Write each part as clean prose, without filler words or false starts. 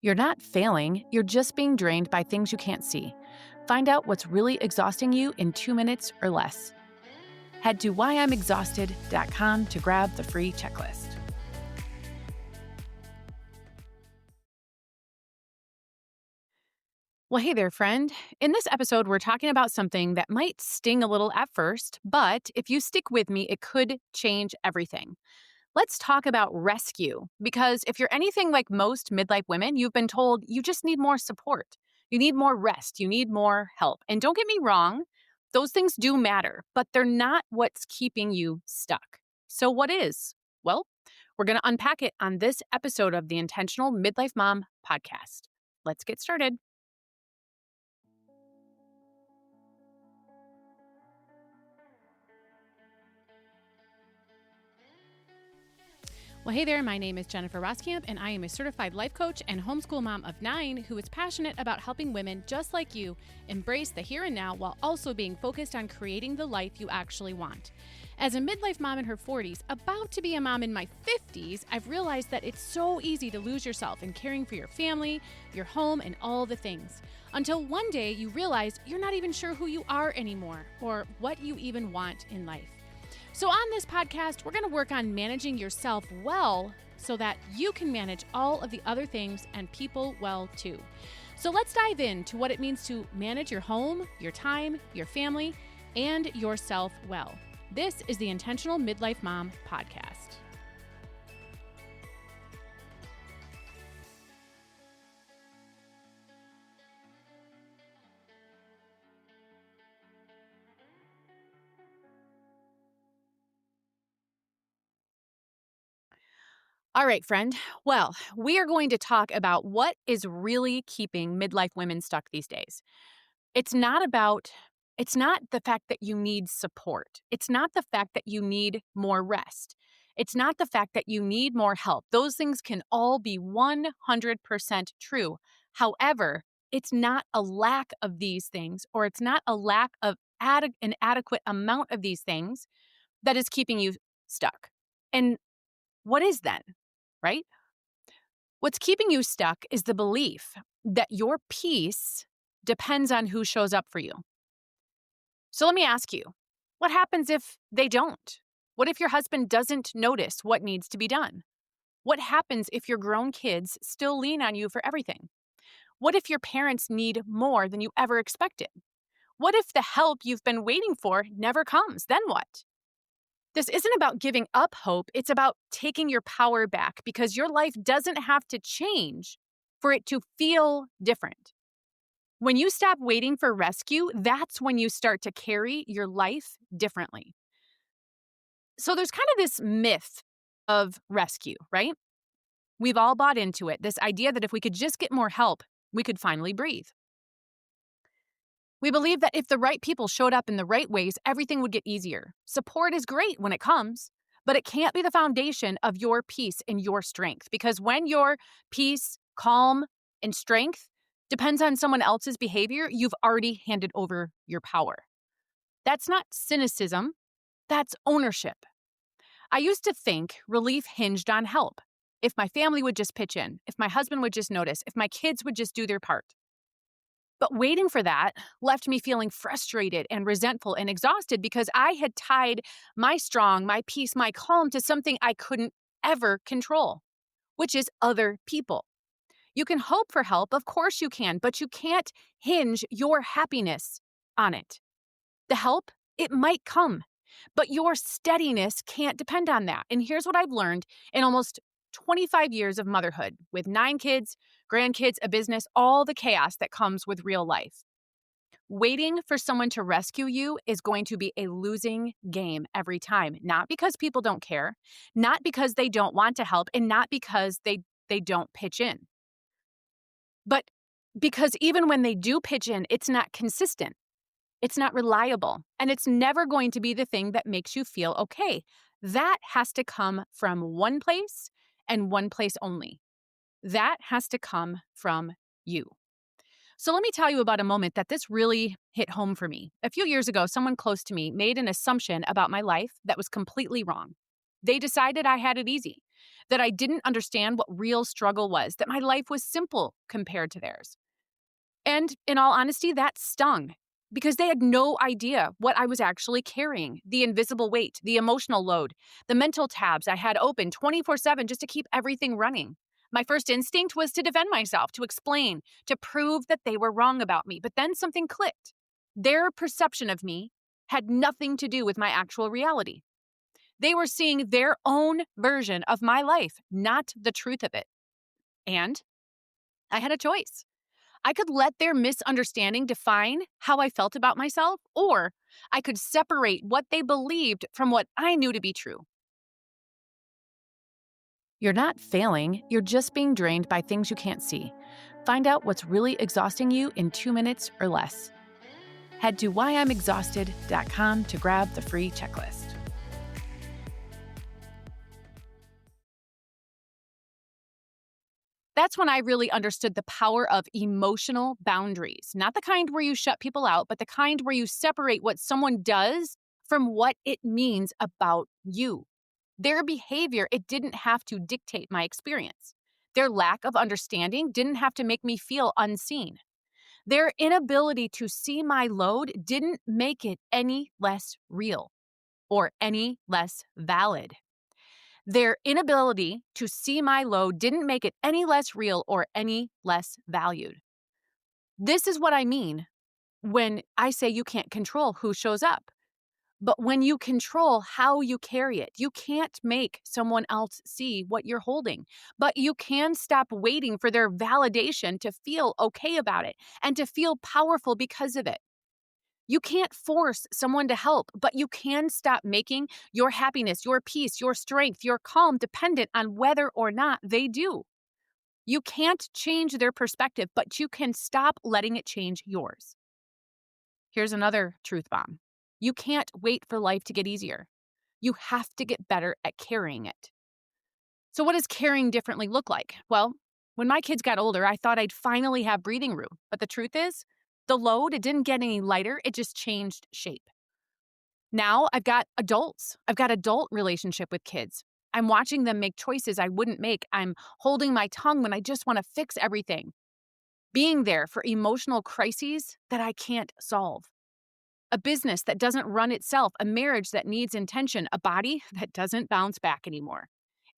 You're not failing, you're just being drained by things you can't see. Find out what's really exhausting you in 2 minutes or less. Head to whyimexhausted.com to grab the free checklist. Well, hey there, friend. In this episode, we're talking about something that might sting a little at first, but if you stick with me, it could change everything. Let's talk about rescue, because if you're anything like most midlife women, you've been told you just need more support. You need more rest. You need more help. And don't get me wrong, those things do matter, but they're not what's keeping you stuck. So what is? Well, we're going to unpack it on this episode of the Intentional Midlife Mom podcast. Let's get started. Well, hey there, my name is Jennifer Roskamp, and I am a certified life coach and homeschool mom of 9 who is passionate about helping women just like you embrace the here and now while also being focused on creating the life you actually want. As a midlife mom in her 40s, about to be a mom in my 50s, I've realized that it's so easy to lose yourself in caring for your family, your home, and all the things. Until one day you realize you're not even sure who you are anymore or what you even want in life. So on this podcast, we're going to work on managing yourself well so that you can manage all of the other things and people well too. So let's dive into what it means to manage your home, your time, your family, and yourself well. This is the Intentional Midlife Mom podcast. All right, friend. Well, we are going to talk about what is really keeping midlife women stuck these days. It's not the fact that you need support. It's not the fact that you need more rest. It's not the fact that you need more help. Those things can all be 100% true. However, it's not a lack of these things, or it's not a lack of an adequate amount of these things that is keeping you stuck. And what is then, right? What's keeping you stuck is the belief that your peace depends on who shows up for you. So let me ask you, what happens if they don't? What if your husband doesn't notice what needs to be done? What happens if your grown kids still lean on you for everything? What if your parents need more than you ever expected? What if the help you've been waiting for never comes? Then what? This isn't about giving up hope. It's about taking your power back, because your life doesn't have to change for it to feel different. When you stop waiting for rescue, that's when you start to carry your life differently. So there's kind of this myth of rescue, right? We've all bought into it, this idea that if we could just get more help, we could finally breathe. We believe that if the right people showed up in the right ways, everything would get easier. Support is great when it comes, but it can't be the foundation of your peace and your strength, because when your peace, calm, and strength depends on someone else's behavior, you've already handed over your power. That's not cynicism, that's ownership. I used to think relief hinged on help. If my family would just pitch in, if my husband would just notice, if my kids would just do their part. But waiting for that left me feeling frustrated and resentful and exhausted, because I had tied my strong, my peace, my calm to something I couldn't ever control, which is other people. You can hope for help, of course you can, but you can't hinge your happiness on it. The help, it might come, but your steadiness can't depend on that. And here's what I've learned in almost 25 years of motherhood, with 9 kids, grandkids, a business, all the chaos that comes with real life. Waiting for someone to rescue you is going to be a losing game every time, not because people don't care, not because they don't want to help, and not because they don't pitch in. But because even when they do pitch in, it's not consistent. It's not reliable, and it's never going to be the thing that makes you feel okay. That has to come from one place and one place only. That has to come from you. So let me tell you about a moment that this really hit home for me. A few years ago, someone close to me made an assumption about my life that was completely wrong. They decided I had it easy. that I didn't understand what real struggle was, that my life was simple compared to theirs. And in all honesty, that stung because they had no idea what I was actually carrying, the invisible weight, the emotional load, the mental tabs I had open 24/7 just to keep everything running. My first instinct was to defend myself, to explain, to prove that they were wrong about me. But then something clicked. Their perception of me had nothing to do with my actual reality. They were seeing their own version of my life, not the truth of it. And I had a choice. I could let their misunderstanding define how I felt about myself, or I could separate what they believed from what I knew to be true. You're not failing, you're just being drained by things you can't see. Find out what's really exhausting you in 2 minutes or less. Head to whyimexhausted.com to grab the free checklist. That's when I really understood the power of emotional boundaries. Not the kind where you shut people out, but the kind where you separate what someone does from what it means about you. Their behavior, it didn't have to dictate my experience. Their lack of understanding didn't have to make me feel unseen. Their inability to see my load didn't make it any less real or any less valid. Their inability to see my load didn't make it any less real or any less valued. This is what I mean when I say you can't control who shows up. But when you control how you carry it, you can't make someone else see what you're holding. But you can stop waiting for their validation to feel okay about it and to feel powerful because of it. You can't force someone to help, but you can stop making your happiness, your peace, your strength, your calm dependent on whether or not they do. You can't change their perspective, but you can stop letting it change yours. Here's another truth bomb. You can't wait for life to get easier. You have to get better at carrying it. So what does carrying differently look like? Well, when my kids got older, I thought I'd finally have breathing room. But the truth is, the load, it didn't get any lighter. It just changed shape. Now I've got adults. I've got adult relationship with kids. I'm watching them make choices I wouldn't make. I'm holding my tongue when I just want to fix everything. Being there for emotional crises that I can't solve. A business that doesn't run itself, a marriage that needs intention, a body that doesn't bounce back anymore.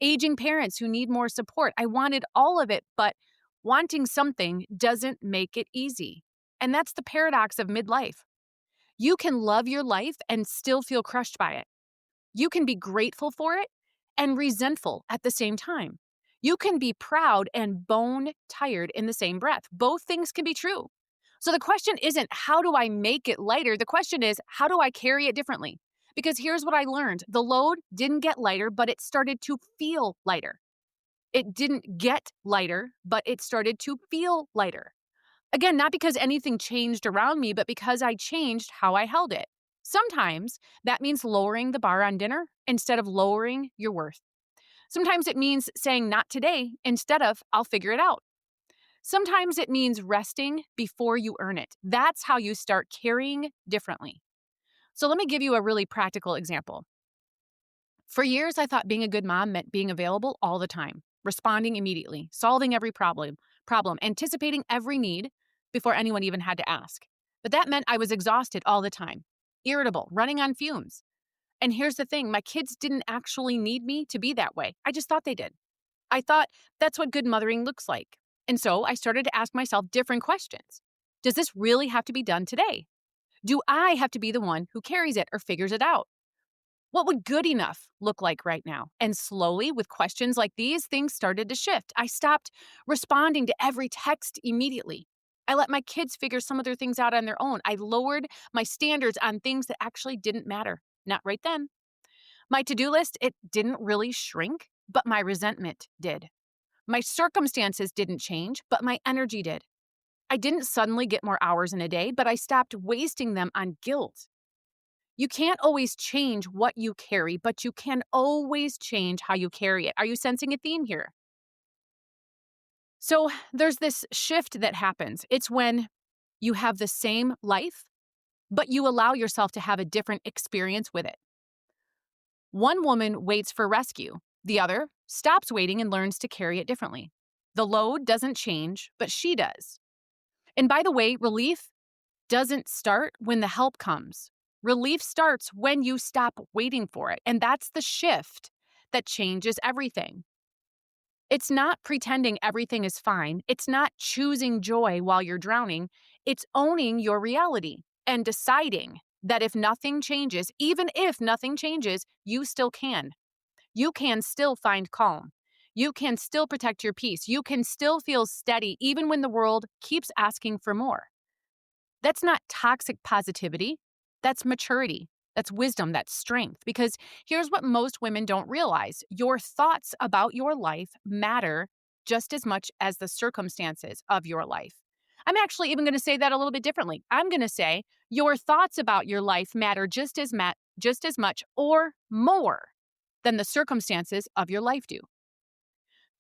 Aging parents who need more support. I wanted all of it, but wanting something doesn't make it easy. And that's the paradox of midlife. You can love your life and still feel crushed by it. You can be grateful for it and resentful at the same time. You can be proud and bone tired in the same breath. Both things can be true. So the question isn't, how do I make it lighter? The question is, how do I carry it differently? Because here's what I learned. The load didn't get lighter, but it started to feel lighter. It didn't get lighter, but it started to feel lighter. Again, not because anything changed around me, but because I changed how I held it. Sometimes that means lowering the bar on dinner instead of lowering your worth. Sometimes it means saying not today instead of I'll figure it out. Sometimes it means resting before you earn it. That's how you start carrying differently. So let me give you a really practical example. For years, I thought being a good mom meant being available all the time, responding immediately, solving every problem, anticipating every need before anyone even had to ask. But that meant I was exhausted all the time, irritable, running on fumes. And here's the thing, my kids didn't actually need me to be that way. I just thought they did. I thought that's what good mothering looks like. And so I started to ask myself different questions. Does this really have to be done today? Do I have to be the one who carries it or figures it out? What would good enough look like right now? And slowly, with questions like these, things started to shift. I stopped responding to every text immediately. I let my kids figure some of their things out on their own. I lowered my standards on things that actually didn't matter. Not right then. My to-do list, it didn't really shrink, but my resentment did. My circumstances didn't change, but my energy did. I didn't suddenly get more hours in a day, but I stopped wasting them on guilt. You can't always change what you carry, but you can always change how you carry it. Are you sensing a theme here? So there's this shift that happens. It's when you have the same life, but you allow yourself to have a different experience with it. One woman waits for rescue. The other stops waiting and learns to carry it differently. The load doesn't change, but she does. And by the way, relief doesn't start when the help comes. Relief starts when you stop waiting for it. And that's the shift that changes everything. It's not pretending everything is fine. It's not choosing joy while you're drowning. It's owning your reality and deciding that if nothing changes, even if nothing changes, you still can. You can still find calm. You can still protect your peace. You can still feel steady even when the world keeps asking for more. That's not toxic positivity. That's maturity. That's wisdom. That's strength. Because here's what most women don't realize: your thoughts about your life matter just as much as the circumstances of your life. I'm actually even going to say that a little bit differently. I'm going to say your thoughts about your life matter just as much or more than the circumstances of your life do.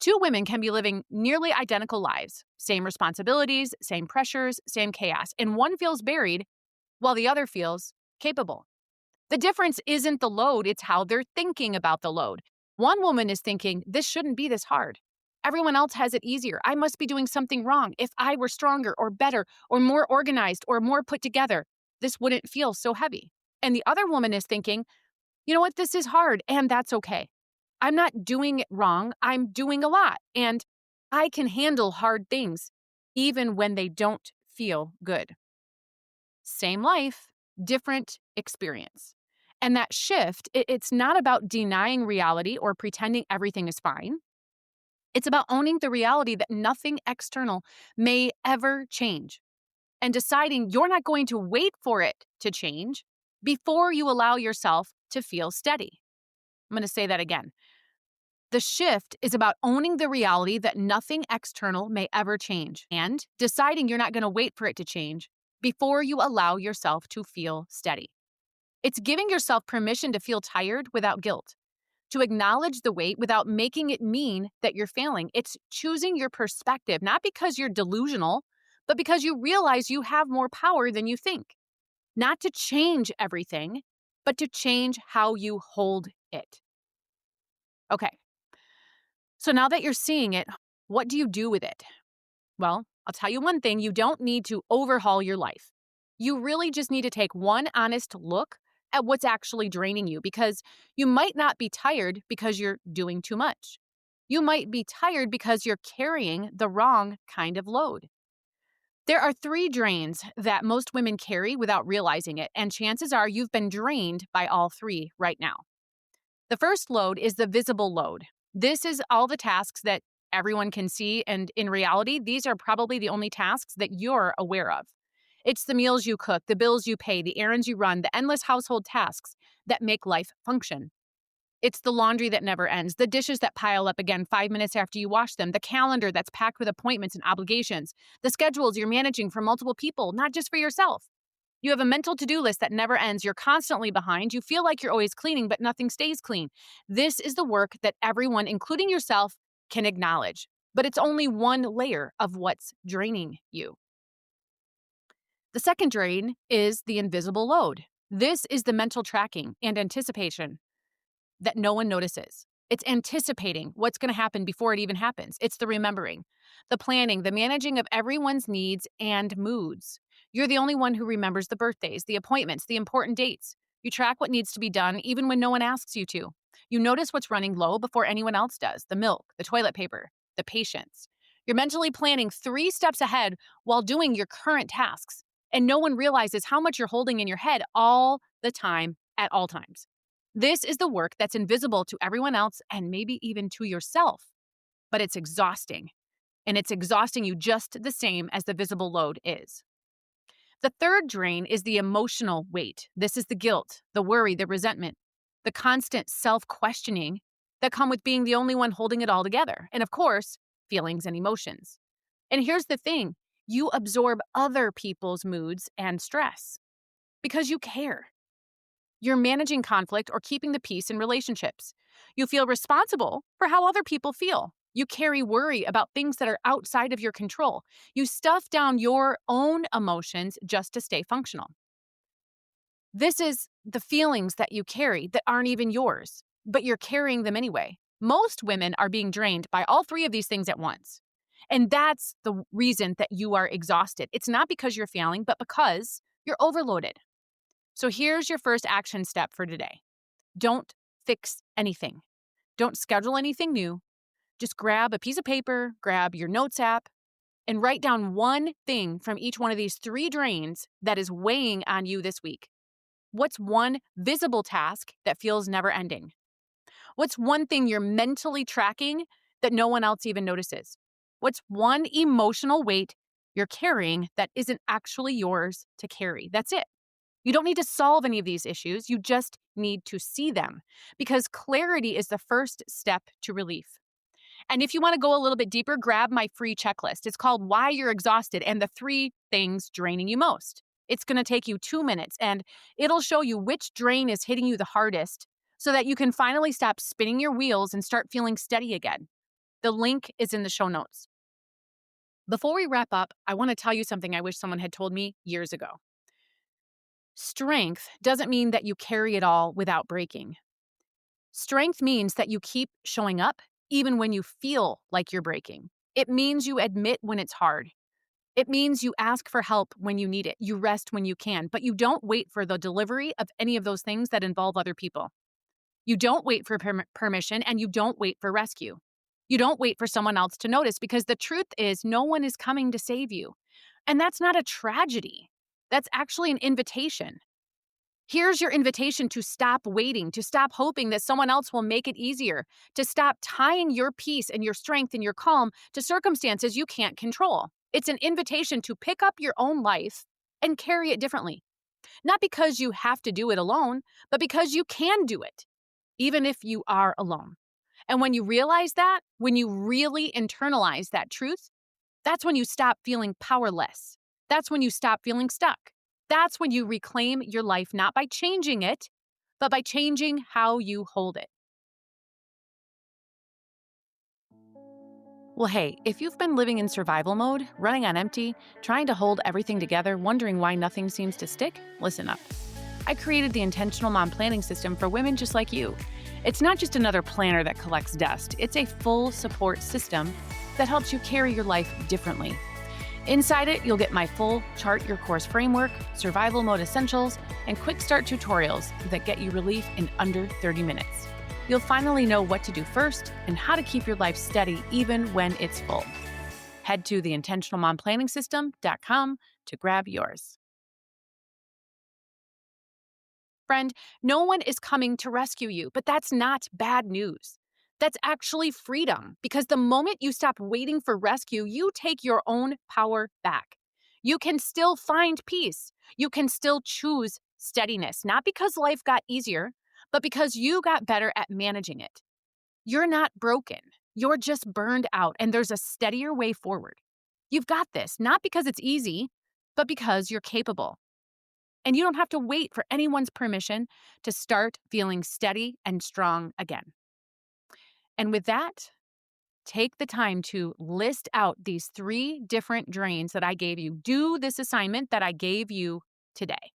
Two women can be living nearly identical lives, same responsibilities, same pressures, same chaos, and one feels buried while the other feels capable. The difference isn't the load, it's how they're thinking about the load. One woman is thinking, this shouldn't be this hard. Everyone else has it easier. I must be doing something wrong. If I were stronger or better or more organized or more put together, this wouldn't feel so heavy. And the other woman is thinking, you know what, this is hard and that's okay. I'm not doing it wrong. I'm doing a lot and I can handle hard things even when they don't feel good. Same life, different experience. And that shift, it's not about denying reality or pretending everything is fine. It's about owning the reality that nothing external may ever change and deciding you're not going to wait for it to change before you allow yourself to feel steady. I'm going to say that again. The shift is about owning the reality that nothing external may ever change and deciding you're not going to wait for it to change before you allow yourself to feel steady. It's giving yourself permission to feel tired without guilt, to acknowledge the weight without making it mean that you're failing. It's choosing your perspective, not because you're delusional, but because you realize you have more power than you think. Not to change everything, but to change how you hold it. Okay. So now that you're seeing it, what do you do with it? Well, I'll tell you one thing, you don't need to overhaul your life. You really just need to take one honest look at what's actually draining you, because you might not be tired because you're doing too much. You might be tired because you're carrying the wrong kind of load. There are 3 drains that most women carry without realizing it, and chances are you've been drained by all 3 right now. The first load is the visible load. This is all the tasks that everyone can see, and in reality, these are probably the only tasks that you're aware of. It's the meals you cook, the bills you pay, the errands you run, the endless household tasks that make life function. It's the laundry that never ends, the dishes that pile up again 5 minutes after you wash them, the calendar that's packed with appointments and obligations, the schedules you're managing for multiple people, not just for yourself. You have a mental to-do list that never ends. You're constantly behind. You feel like you're always cleaning, but nothing stays clean. This is the work that everyone, including yourself, can acknowledge. But it's only one layer of what's draining you. The second drain is the invisible load. This is the mental tracking and anticipation that no one notices. It's anticipating what's going to happen before it even happens. It's the remembering, the planning, the managing of everyone's needs and moods. You're the only one who remembers the birthdays, the appointments, the important dates. You track what needs to be done even when no one asks you to. You notice what's running low before anyone else does: the milk, the toilet paper, the patience. You're mentally planning 3 steps ahead while doing your current tasks, and no one realizes how much you're holding in your head all the time at all times. This is the work that's invisible to everyone else and maybe even to yourself, but it's exhausting, and it's exhausting you just the same as the visible load is. The third drain is the emotional weight. This is the guilt, the worry, the resentment, the constant self-questioning that come with being the only one holding it all together. And of course, feelings and emotions. And here's the thing, you absorb other people's moods and stress because you care. You're managing conflict or keeping the peace in relationships. You feel responsible for how other people feel. You carry worry about things that are outside of your control. You stuff down your own emotions just to stay functional. This is the feelings that you carry that aren't even yours, but you're carrying them anyway. Most women are being drained by all three of these things at once. And that's the reason that you are exhausted. It's not because you're failing, but because you're overloaded. So here's your first action step for today. Don't fix anything. Don't schedule anything new. Just grab a piece of paper, grab your notes app, and write down one thing from each one of these three drains that is weighing on you this week. What's one visible task that feels never ending? What's one thing you're mentally tracking that no one else even notices? What's one emotional weight you're carrying that isn't actually yours to carry? That's it. You don't need to solve any of these issues. You just need to see them because clarity is the first step to relief. And if you want to go a little bit deeper, grab my free checklist. It's called Why You're Exhausted and the 3 Things Draining You Most. It's going to take you 2 minutes and it'll show you which drain is hitting you the hardest so that you can finally stop spinning your wheels and start feeling steady again. The link is in the show notes. Before we wrap up, I want to tell you something I wish someone had told me years ago. Strength doesn't mean that you carry it all without breaking. Strength means that you keep showing up even when you feel like you're breaking. It means you admit when it's hard. It means you ask for help when you need it. You rest when you can, but you don't wait for the delivery of any of those things that involve other people. You don't wait for permission and you don't wait for rescue. You don't wait for someone else to notice because the truth is no one is coming to save you. And that's not a tragedy. That's actually an invitation. Here's your invitation to stop waiting, to stop hoping that someone else will make it easier, to stop tying your peace and your strength and your calm to circumstances you can't control. It's an invitation to pick up your own life and carry it differently. Not because you have to do it alone, but because you can do it, even if you are alone. And when you realize that, when you really internalize that truth, that's when you stop feeling powerless. That's when you stop feeling stuck. That's when you reclaim your life, not by changing it, but by changing how you hold it. Well, hey, if you've been living in survival mode, running on empty, trying to hold everything together, wondering why nothing seems to stick, listen up. I created the Intentional Mom planning system for women just like you. It's not just another planner that collects dust. It's a full support system that helps you carry your life differently. Inside it, you'll get my full Chart Your Course framework, survival mode essentials, and quick start tutorials that get you relief in under 30 minutes. You'll finally know what to do first and how to keep your life steady even when it's full. Head to theintentionalmomplanningsystem.com to grab yours. Friend, no one is coming to rescue you, but that's not bad news. That's actually freedom, because the moment you stop waiting for rescue, you take your own power back. You can still find peace. You can still choose steadiness, not because life got easier, but because you got better at managing it. You're not broken. You're just burned out, and there's a steadier way forward. You've got this, not because it's easy, but because you're capable. And you don't have to wait for anyone's permission to start feeling steady and strong again. And with that, take the time to list out these 3 different drains that I gave you. Do this assignment that I gave you today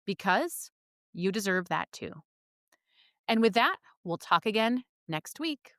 because you deserve that too. And with that, we'll talk again next week.